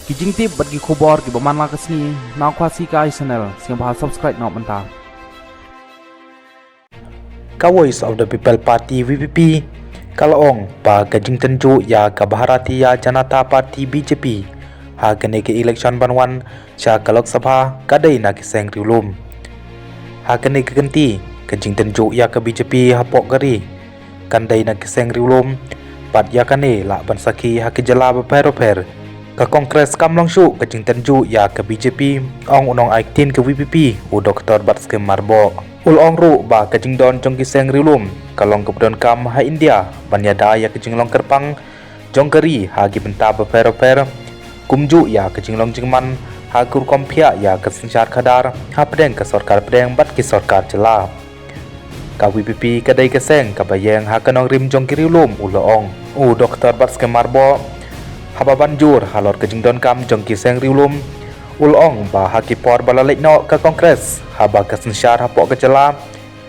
Kijing tip bagi khobor ki baman la kesni na kwasi ka channel sing bahal subscribe na menta. Voice of the People Party VPP Kalaong pa Kajing Tenju ya Kabharati ya Janata Party BJP ha kene ke election banwan sya Kalok Sabha kadai na kiseng riulum ha kene ke genti Kajing Tenju ya ke BJP ha pok gari kandai na kiseng riulum pat ya kane la bansaki ha ke jala beper ke kongres kamlong syu Kajing Tenju ya ke BJP ong unong aiktin ke VPP u Dr. Batskem Marbo Ulong ru ba kajing don jong kiseng rilum kalong kebudon kam ha India banyada ya kajing long kerpang jong keri ha gi benta beper kumju ya kajing long jingman ha kur kompia ya kesensyar khadar ha pedeng ke sarkar pedeng bat ki sarkar jela ka VPP kadai keseng ka bayeng ha kanong rim jong kirilum ulong u Dr. Batskem Marbo ha banjur halor kajing don kam jong kiseng rilum Ulong ba hakipor balalek no ke kongres haba kesensyar hapok kejela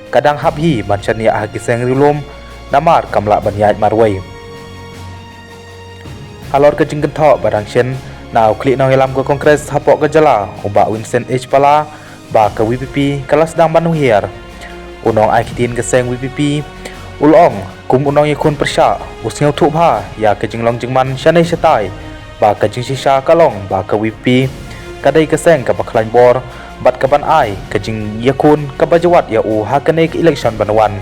kadang habhi banchania hakiseng rilum namar kamla banyai marwai halor kejing genthok barang chen naw klik no hilam ke kongres hapok kejela uba Vincent H Pala ba ke VPP kala sedang banuhiar unong aikitin keseng VPP ulong kum unong yakun persya usnyau thubha ya kejing long jingman syanai setai ba kejing sisa kalong ba ke VPP kadai keseng ke baklan bor bat ke ban ai kejing yakun ke bajawat ya u ha kene ke election banwan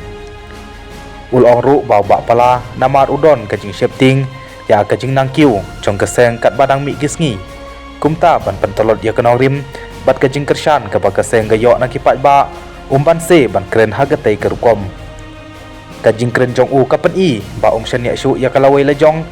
ulong ru bau bak pala namar udon kejing shifting ya kejing nangkiu jong keseng kat badang mi gisngi kumta ban pentolot ya kenong rim bat kejing kershan ke bak keseng gayok na kipat ba umban se ban kren ha gatai ke rukom kejing kren jong u kapen i ba syan ya syu ya kalawai la jong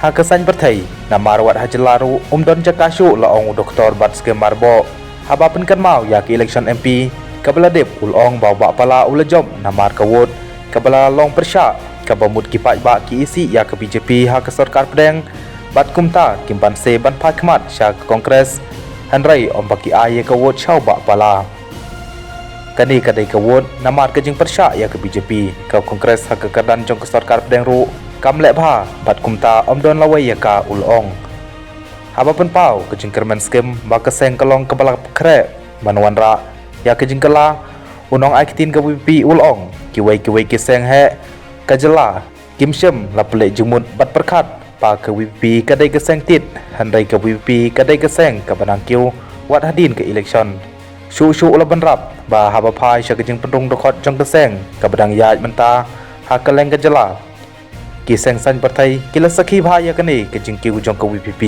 ha kesan berthai namar wat hajelaru don jakasyu laong Dr. Batskem Marbo haba penkan mau ya ke election MP kabala dep ulong bau bak pala ulajom namar kawut kabala long persya kabamut kipat ba ki isi ya ke BJP ha ke sarkar pedeng bat kumta kimban se ban phakmat sya ke kongres hanrai baki ai kawut chau bak pala kani kadai kawut namar kejing persya ya ke BJP ke kongres ha ke kadan jong ke sarkar pedeng ru kamlek bha bat kumta don lawai ya ka ulong haba pen pau kejing kermen skem ba keseng kalong kebala kre banwan ra ya kejing kala unong aikitin ke VPP ulong kiwai kiseng he kajela kimsem la pelek jumut bat perkhat pa ke VPP kadai keseng tit handai ke VPP kadai keseng ke banangkiu wat hadin ke election syu ula benrap ba haba phai sya kejing penrung dokot jong keseng ke badang yaj menta ha keleng kajela kiseng san partai kila sakhi bhaya kane kejing kiu jong ke VPP